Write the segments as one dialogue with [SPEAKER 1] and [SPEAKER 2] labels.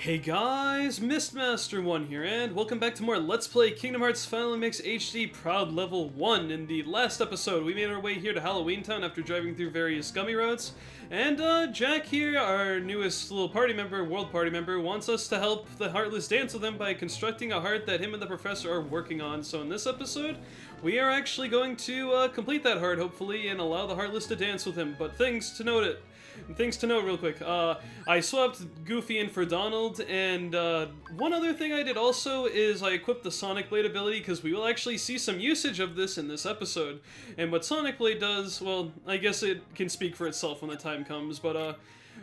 [SPEAKER 1] Hey guys, Mistmaster1 here, and welcome back to more Let's Play Kingdom Hearts Final Mix HD Proud Level 1. In the last episode, we made our way here to Halloween Town after driving through various gummy roads, and Jack here, our newest little world party member, wants us to help the Heartless dance with him by constructing a heart that him and the professor are working on. So in this episode, we are actually going to complete that heart, hopefully, and allow the Heartless to dance with him. But things to note real quick. I swapped Goofy in for Donald, and one other thing I did also is I equipped the Sonic Blade ability, because we will actually see some usage of this in this episode. And what Sonic Blade does, well, I guess it can speak for itself when the time comes, but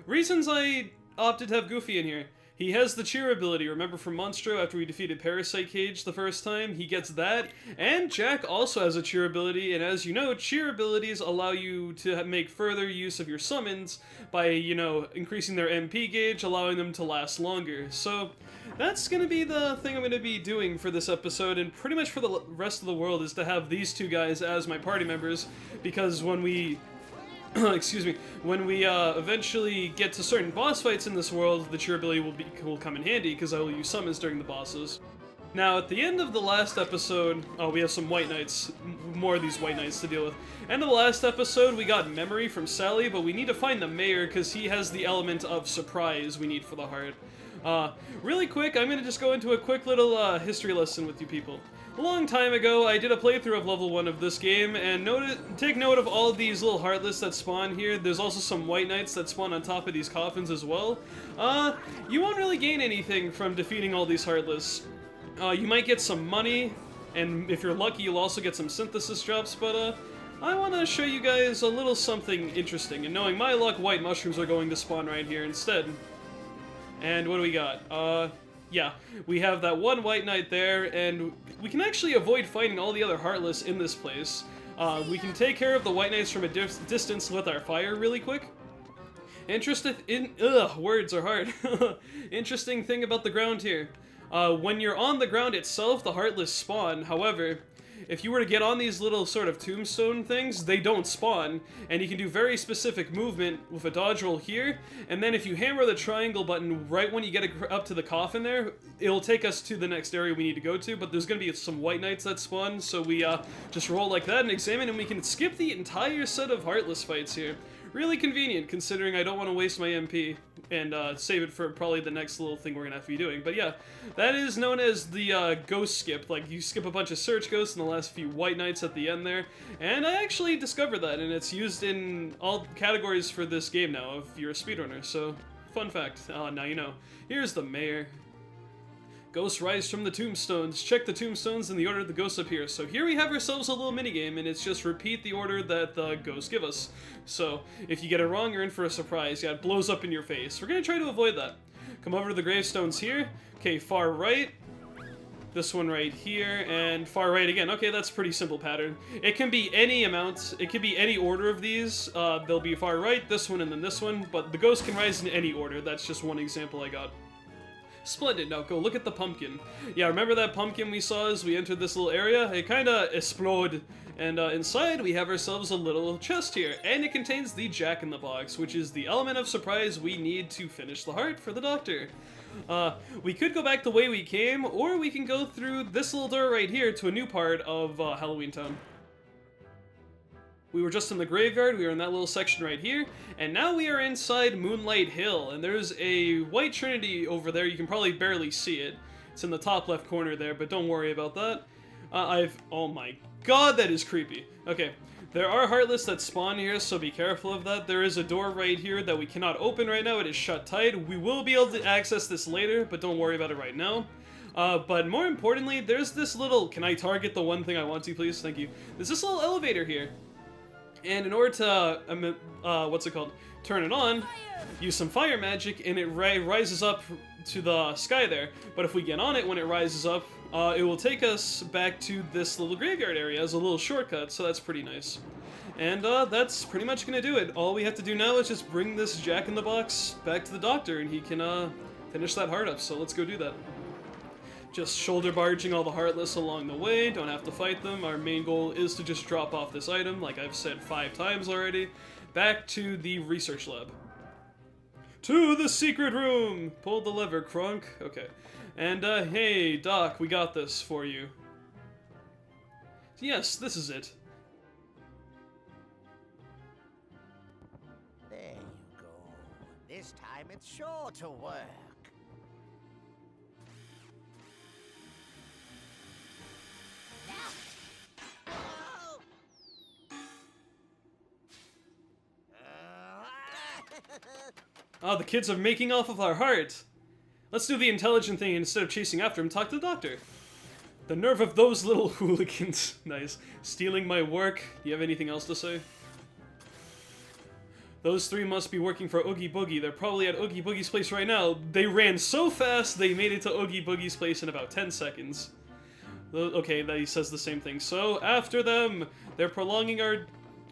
[SPEAKER 1] reasons I opted to have Goofy in here. He has the cheer ability, remember from Monstro after we defeated Parasite Cage the first time? He gets that. And Jack also has a cheer ability, and as you know, cheer abilities allow you to make further use of your summons by, increasing their MP gauge, allowing them to last longer. So that's going to be the thing I'm going to be doing for this episode, and pretty much for the rest of the world, is to have these two guys as my party members, because when we when we eventually get to certain boss fights in this world, the cheer ability will come in handy, because I will use summons during the bosses. Now, at the end of the last episode, we have some White Knights, more of these White Knights to deal with. End of the last episode, we got Memory from Sally, but we need to find the Mayor, because he has the element of surprise we need for the heart. Really quick, I'm going to just go into a quick little history lesson with you people. A long time ago, I did a playthrough of level 1 of this game, and take note of all these little Heartless that spawn here. There's also some White Knights that spawn on top of these coffins as well. You won't really gain anything from defeating all these Heartless. You might get some money, and if you're lucky, you'll also get some synthesis drops, but I want to show you guys a little something interesting, and knowing my luck, white mushrooms are going to spawn right here instead. And what do we got? Yeah, we have that one White Knight there, and we can actually avoid fighting all the other Heartless in this place. We can take care of the White Knights from a distance with our fire really quick. Words are hard. Interesting thing about the ground here. When you're on the ground itself, the Heartless spawn. However, if you were to get on these little sort of tombstone things, they don't spawn, and you can do very specific movement with a dodge roll here, and then if you hammer the triangle button right when you get up to the coffin there, it'll take us to the next area we need to go to, but there's going to be some White Knights that spawn, so we just roll like that and examine, and we can skip the entire set of Heartless fights here. Really convenient, considering I don't want to waste my MP, and save it for probably the next little thing we're going to have to be doing. But yeah, that is known as the ghost skip. Like, you skip a bunch of search ghosts and the last few White Knights at the end there. And I actually discovered that, and it's used in all categories for this game now, if you're a speedrunner. So, fun fact. Now you know. Here's the Mayor. Ghosts rise from the tombstones. Check the tombstones in the order the ghosts appear. So here we have ourselves a little minigame, and it's just repeat the order that the ghosts give us. So if you get it wrong, you're in for a surprise. Yeah, it blows up in your face. We're going to try to avoid that. Come over to the gravestones here. Okay, far right. This one right here, and far right again. Okay, that's a pretty simple pattern. It can be any amount. It could be any order of these. They'll be far right, this one, and then this one. But the ghosts can rise in any order. That's just one example I got. Splendid. Now go look at the pumpkin. Yeah, remember that pumpkin we saw as we entered this little area? It kind of exploded. And inside we have ourselves a little chest here. And it contains the Jack-in-the-Box, which is the element of surprise we need to finish the heart for the doctor. We could go back the way we came, or we can go through this little door right here to a new part of Halloween Town. We were just in the graveyard, we were in that little section right here, and now we are inside Moonlight Hill, and there's a white trinity over there. You can probably barely see it. It's in the top left corner there, but don't worry about that. Oh my god, that is creepy. Okay, there are Heartless that spawn here, so be careful of that. There is a door right here that we cannot open right now. It is shut tight. We will be able to access this later, but don't worry about it right now. But more importantly, there's this little... Can I target the one thing I want to, please? Thank you. There's this little elevator here. And in order to, turn it on, use some fire magic, and it rises up to the sky there. But if we get on it when it rises up, it will take us back to this little graveyard area as a little shortcut, so that's pretty nice. And that's pretty much gonna do it. All we have to do now is just bring this Jack-in-the-Box back to the doctor, and he can finish that heart up, so let's go do that. Just shoulder barging all the Heartless along the way, don't have to fight them. Our main goal is to just drop off this item, like I've said 5 times already, back to the research lab. To the secret room! Pull the lever, Crunk. Okay. And, hey, Doc, we got this for you. Yes, this is it.
[SPEAKER 2] There you go. This time it's sure to work.
[SPEAKER 1] Oh, the kids are making off with our heart. Let's do the intelligent thing instead of chasing after him. Talk to the doctor. The nerve of those little hooligans. Nice. Stealing my work. Do you have anything else to say? Those three must be working for Oogie Boogie. They're probably at Oogie Boogie's place right now. They ran so fast, they made it to Oogie Boogie's place in about 10 seconds. Okay, he says the same thing. So, after them! They're prolonging our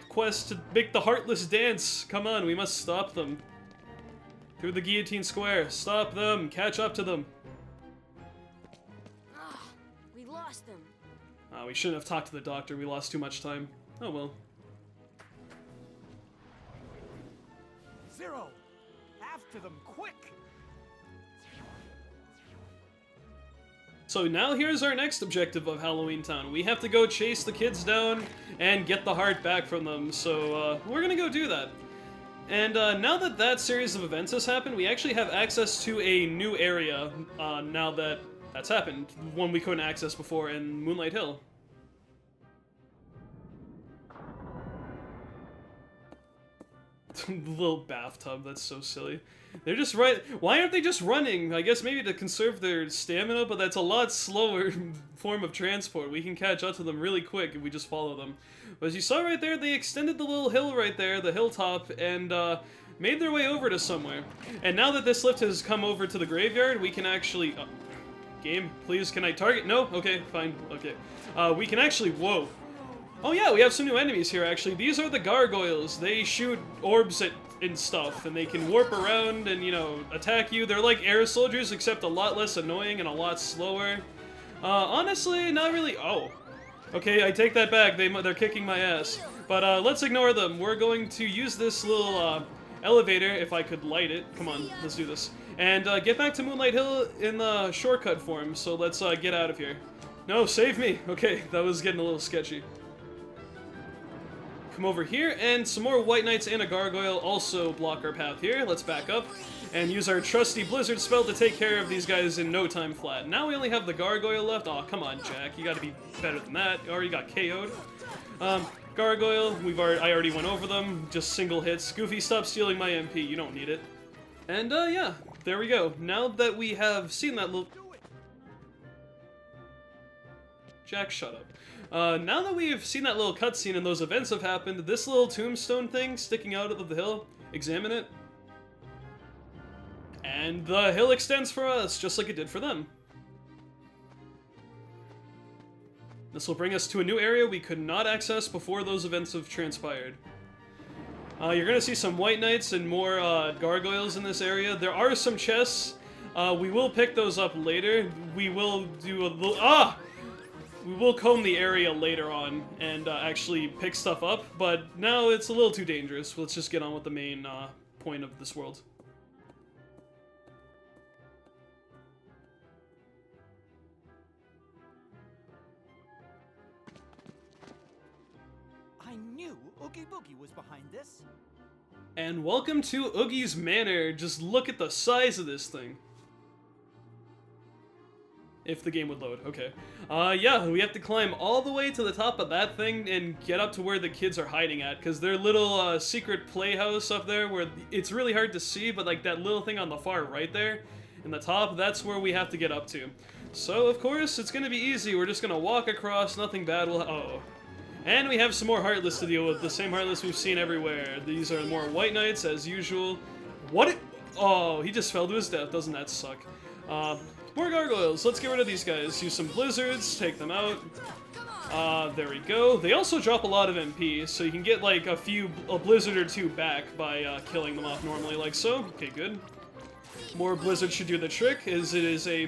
[SPEAKER 1] quest to make the Heartless dance. Come on, we must stop them. Through the guillotine square. Stop them. Catch up to them.
[SPEAKER 3] We lost them.
[SPEAKER 1] We shouldn't have talked to the doctor. We lost too much time. Oh well.
[SPEAKER 4] Zero! After them, quick!
[SPEAKER 1] So now here's our next objective of Halloween Town. We have to go chase the kids down and get the heart back from them. So we're gonna go do that. And now that that series of events has happened, we actually have access to a new area now that that's happened. One we couldn't access before in Moonlight Hill. The little bathtub, that's so silly. They're just right. Why aren't they just running? I guess maybe to conserve their stamina, but that's a lot slower form of transport. We can catch up to them really quick if we just follow them. But as you saw right there, they extended the little hill right there, the hilltop, and made their way over to somewhere. And now that this lift has come over to the graveyard, we can actually... game, please, can I target? No? Okay, fine, okay. We can actually... Whoa. Oh yeah, we have some new enemies here, actually. These are the gargoyles. They shoot orbs and stuff, and they can warp around and, you know, attack you. They're like air soldiers, except a lot less annoying and a lot slower. Honestly, not really... Oh. Okay, I take that back. They're kicking my ass. But let's ignore them. We're going to use this little elevator, if I could light it. Come on, let's do this. And get back to Moonlight Hill in the shortcut form, so let's get out of here. No, save me! Okay, that was getting a little sketchy. Come over here, and some more White Knights and a Gargoyle also block our path here. Let's back up and use our trusty Blizzard spell to take care of these guys in no time flat. Now we only have the Gargoyle left. Aw, come on, Jack. You gotta be better than that. You already got KO'd. Gargoyle, I already went over them. Just single hits. Goofy, stop stealing my MP. You don't need it. And, yeah. There we go. Now that we have seen that little... Jack, shut up. Now that we've seen that little cutscene and those events have happened, this little tombstone thing sticking out of the hill, examine it. And the hill extends for us, just like it did for them. This will bring us to a new area we could not access before those events have transpired. You're gonna see some White Knights and more gargoyles in this area. There are some chests. We will pick those up later. We will do a little... We will comb the area later on and actually pick stuff up, but now it's a little too dangerous. Let's just get on with the main point of this world.
[SPEAKER 4] I knew Oogie Boogie was behind this.
[SPEAKER 1] And welcome to Oogie's Manor. Just look at the size of this thing. If the game would load, okay. Yeah, we have to climb all the way to the top of that thing and get up to where the kids are hiding at, because their little secret playhouse up there where it's really hard to see, but like that little thing on the far right there, in the top, that's where we have to get up to. So, of course, it's gonna be easy. We're just gonna walk across, nothing bad will... Uh-oh. And we have some more Heartless to deal with, the same Heartless we've seen everywhere. These are more White Knights, as usual. What? Oh, he just fell to his death. Doesn't that suck? More gargoyles. Let's get rid of these guys. Use some blizzards, take them out. There we go. They also drop a lot of MP, so you can get like a blizzard or two back by killing them off normally, like so. Okay, good. More blizzard should do the trick, as it is a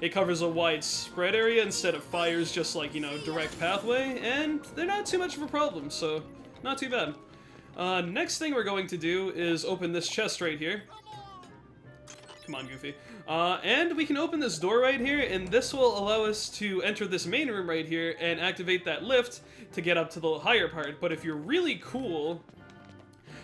[SPEAKER 1] it covers a wide spread area instead of fires just like, you know, direct pathway, and they're not too much of a problem, so not too bad. Next thing we're going to do is open this chest right here. Come on, Goofy. And we can open this door right here, and this will allow us to enter this main room right here and activate that lift to get up to the higher part. But if you're really cool,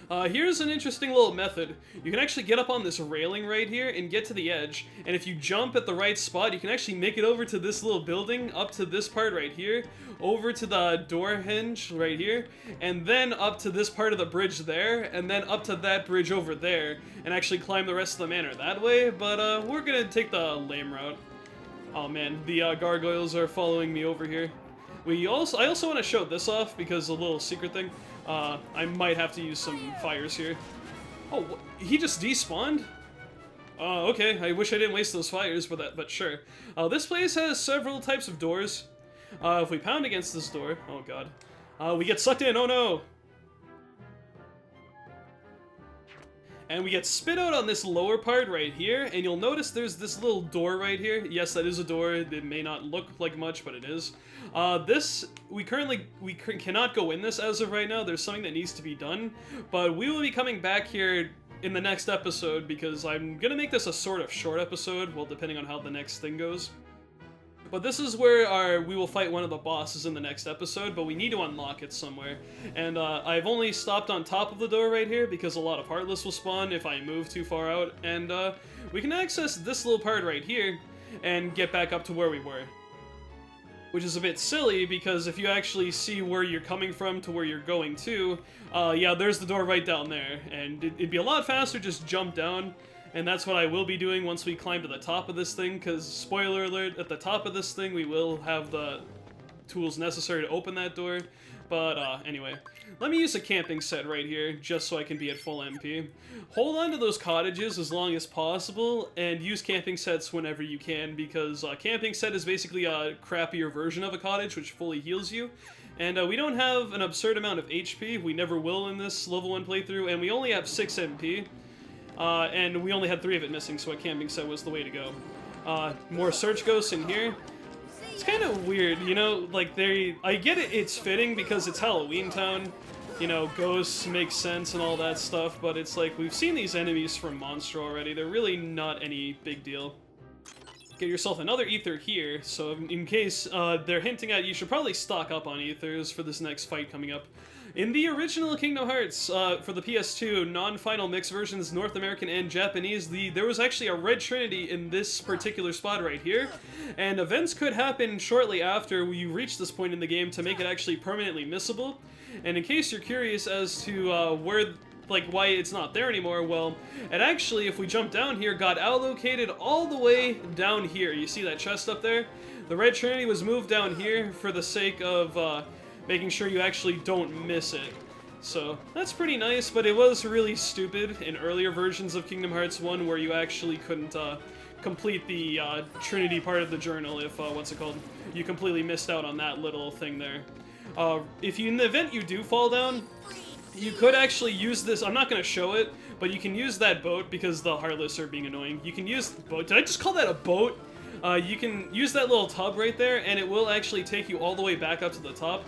[SPEAKER 1] here's an interesting little method. You can actually get up on this railing right here and get to the edge, and if you jump at the right spot, you can actually make it over to this little building, up to this part right here, over to the door hinge right here, and then up to this part of the bridge there, and then up to that bridge over there, and actually climb the rest of the manor that way, but we're gonna take the lame route. Oh man, the gargoyles are following me over here. I also want to show this off because a little secret thing. I might have to use some fires here. Oh, he just despawned? Okay, I wish I didn't waste those fires, but sure. This place has several types of doors. If we pound against this door, oh god, we get sucked in, oh no! And we get spit out on this lower part right here, and you'll notice there's this little door right here. Yes, that is a door. It may not look like much, but it is. We cannot go in this as of right now. There's something that needs to be done, but we will be coming back here in the next episode because I'm gonna make this a sort of short episode, well, depending on how the next thing goes. But this is where we will fight one of the bosses in the next episode, but we need to unlock it somewhere. And I've only stopped on top of the door right here because a lot of Heartless will spawn if I move too far out. And we can access this little part right here and get back up to where we were. Which is a bit silly because if you actually see where you're coming from to where you're going to, yeah, there's the door right down there. And it'd be a lot faster just jump down. And that's what I will be doing once we climb to the top of this thing, because, spoiler alert, at the top of this thing we will have the tools necessary to open that door. But, anyway. Let me use a camping set right here, just so I can be at full MP. Hold on to those cottages as long as possible, and use camping sets whenever you can, because camping set is basically a crappier version of a cottage, which fully heals you. And we don't have an absurd amount of HP, we never will in this level 1 playthrough, and we only have 6 MP. And we only had 3 of it missing, so a camping set was the way to go. More search ghosts in here. It's kind of weird, you know, like I get it, it's fitting because it's Halloween Town, you know, ghosts make sense and all that stuff, but it's like, we've seen these enemies from Monstro already, they're really not any big deal. Get yourself another ether here, so in case they're hinting at you should probably stock up on ethers for this next fight coming up. In the original Kingdom Hearts, for the PS2, non-final mix versions, North American and Japanese, there was actually a red trinity in this particular spot right here, and events could happen shortly after you reach this point in the game to make it actually permanently missable. And in case you're curious as to why it's not there anymore, well, it actually, if we jump down here, got allocated all the way down here. You see that chest up there? The red trinity was moved down here for the sake of, making sure you actually don't miss it. So, that's pretty nice, but it was really stupid in earlier versions of Kingdom Hearts 1 where you actually couldn't complete the Trinity part of the journal if, you completely missed out on that little thing there. In the event you do fall down, you could actually use this, I'm not going to show it, but you can use that boat because the Heartless are being annoying. You can use the boat. Did I just call that a boat? You can use that little tub right there, and it will actually take you all the way back up to the top.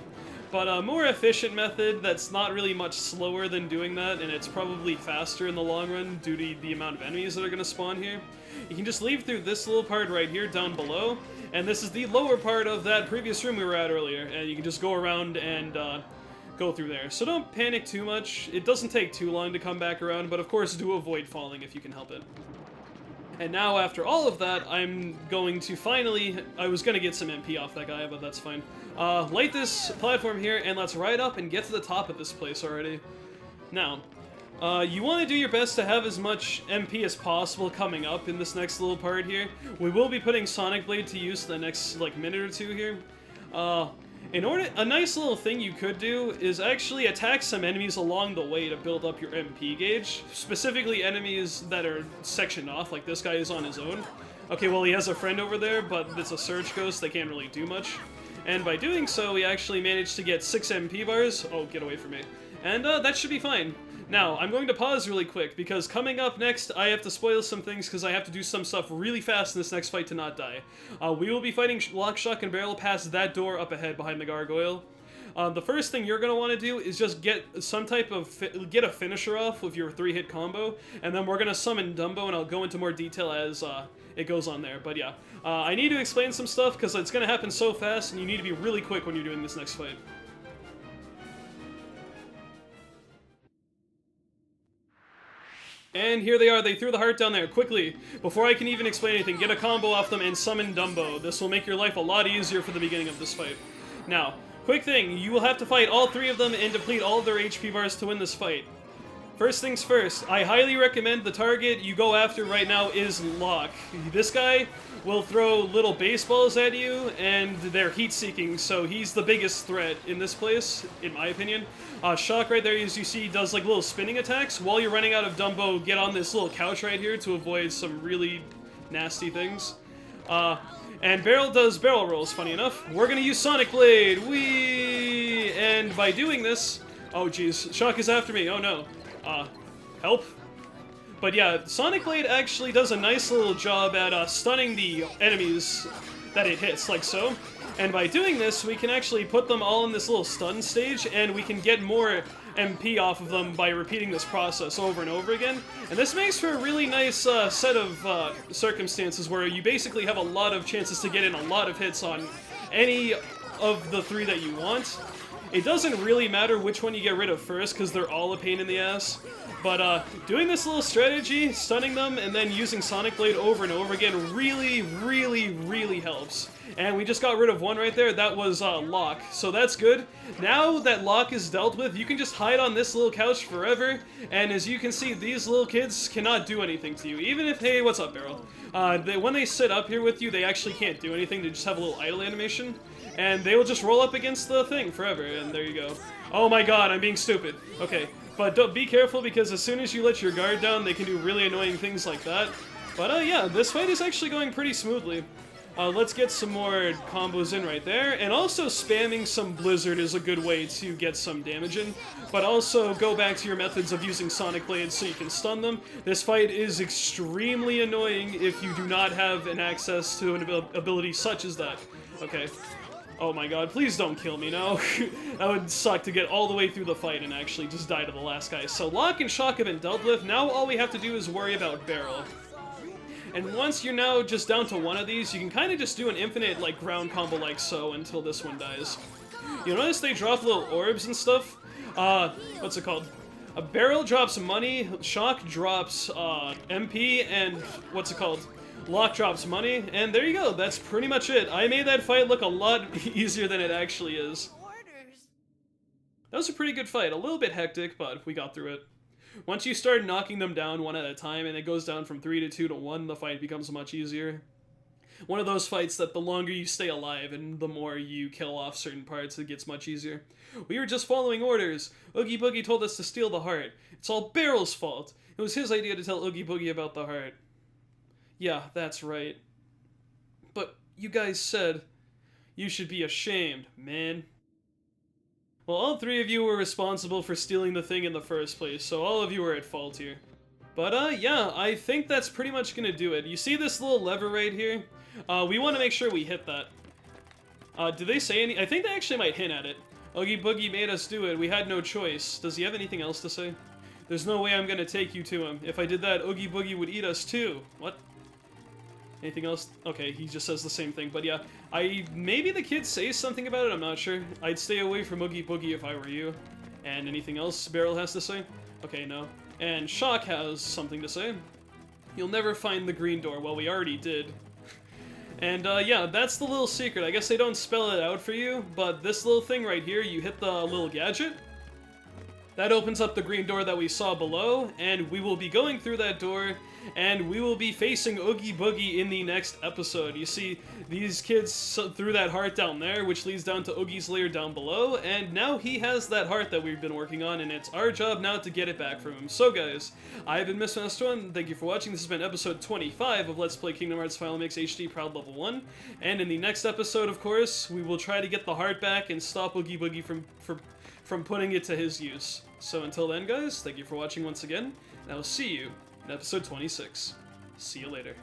[SPEAKER 1] But a more efficient method that's not really much slower than doing that, and it's probably faster in the long run due to the amount of enemies that are going to spawn here. You can just leave through this little part right here down below, and this is the lower part of that previous room we were at earlier, and you can just go around and go through there. So don't panic too much. It doesn't take too long to come back around, but of course do avoid falling if you can help it. And now, after all of that, I'm going to finally... I was going to get some MP off that guy, but that's fine. Light this platform here, and let's ride up and get to the top of this place already. Now, you want to do your best to have as much MP as possible coming up in this next little part here. We will be putting Sonic Blade to use the next, minute or two here. A nice little thing you could do is actually attack some enemies along the way to build up your MP gauge. Specifically enemies that are sectioned off, like this guy is on his own. Okay, well he has a friend over there, but it's a Surge Ghost, they can't really do much. And by doing so, we actually managed to get 6 MP bars. Oh, get away from me. And that should be fine. Now, I'm going to pause really quick, because coming up next, I have to spoil some things, because I have to do some stuff really fast in this next fight to not die. We will be fighting Lock, Shock, and Barrel past that door up ahead behind the gargoyle. The first thing you're gonna want to do is just get some type of get a finisher off with your 3-hit combo, and then we're gonna summon Dumbo, and I'll go into more detail as it goes on there. But yeah, I need to explain some stuff because it's gonna happen so fast, and you need to be really quick when you're doing this next fight. And here they are, they threw the heart down there, quickly. Before I can even explain anything, get a combo off them and summon Dumbo. This will make your life a lot easier for the beginning of this fight. Now, quick thing, you will have to fight all 3 of them and deplete all of their HP bars to win this fight. First things first, I highly recommend the target you go after right now is Locke. This guy will throw little baseballs at you, and they're heat-seeking, so he's the biggest threat in this place, in my opinion. Shock right there, as you see, does like little spinning attacks. While you're running out of Dumbo, get on this little couch right here to avoid some really nasty things. And Barrel does barrel rolls, funny enough. We're gonna use Sonic Blade, whee! And by doing this... Oh jeez, Shock is after me, oh no. Help? But yeah, Sonic Blade actually does a nice little job at stunning the enemies that it hits, like so. And by doing this, we can actually put them all in this little stun stage, and we can get more MP off of them by repeating this process over and over again. And this makes for a really nice set of circumstances where you basically have a lot of chances to get in a lot of hits on any of the 3 that you want. It doesn't really matter which one you get rid of first, because they're all a pain in the ass. But doing this little strategy, stunning them, and then using Sonic Blade over and over again really, really, really helps. And we just got rid of one right there, that was Locke, so that's good. Now that Locke is dealt with, you can just hide on this little couch forever, and as you can see, these little kids cannot do anything to you, even if, hey, what's up, Barrel? When they sit up here with you, they actually can't do anything, they just have a little idle animation. And they will just roll up against the thing forever, and there you go. Oh my god, I'm being stupid. Okay, but don't, be careful, because as soon as you let your guard down, they can do really annoying things like that. But yeah, this fight is actually going pretty smoothly. Let's get some more combos in right there, and also spamming some Blizzard is a good way to get some damage in, but also go back to your methods of using Sonic Blade so you can stun them. This fight is extremely annoying if you do not have an access to an ability such as that. Okay. Oh my god, please don't kill me, no. That would suck to get all the way through the fight and actually just die to the last guy. So Locke and Shock have been dealt with, now all we have to do is worry about Barrel. And once you're now just down to one of these, you can kind of just do an infinite, like, ground combo like so until this one dies. You'll notice they drop little orbs and stuff. What's it called? A Barrel drops money, Shock drops, MP, and what's it called? Locke drops money, and there you go, that's pretty much it. I made that fight look a lot easier than it actually is. That was a pretty good fight, a little bit hectic, but we got through it. Once you start knocking them down one at a time, and it goes down from 3 to 2 to 1, the fight becomes much easier. One of those fights that the longer you stay alive and the more you kill off certain parts, it gets much easier. We were just following orders. Oogie Boogie told us to steal the heart. It's all Barrel's fault. It was his idea to tell Oogie Boogie about the heart. Yeah, that's right. But you guys said you should be ashamed, man. Well, all 3 of you were responsible for stealing the thing in the first place, so all of you are at fault here. But, yeah, I think that's pretty much gonna do it. You see this little lever right here? We want to make sure we hit that. Did they say any? I think they actually might hint at it. Oogie Boogie made us do it. We had no choice. Does he have anything else to say? There's no way I'm gonna take you to him. If I did that, Oogie Boogie would eat us too. What? Anything else? Okay, he just says the same thing. But yeah, maybe the kid says something about it, I'm not sure. I'd stay away from Oogie Boogie if I were you. And anything else Barrel has to say? Okay, no. And Shock has something to say. You'll never find the green door. Well, we already did. And yeah, that's the little secret. I guess they don't spell it out for you, but this little thing right here, you hit the little gadget. That opens up the green door that we saw below, and we will be going through that door, and we will be facing Oogie Boogie in the next episode. You see, these kids threw that heart down there, which leads down to Oogie's lair down below, and now he has that heart that we've been working on, and it's our job now to get it back from him. So guys, I've been Mr. Thank you for watching. This has been episode 25 of Let's Play Kingdom Hearts Final Mix HD Proud Level 1, and in the next episode, of course, we will try to get the heart back and stop Oogie Boogie from putting it to his use. So until then, guys, thank you for watching once again, and I will see you in episode 26. See you later.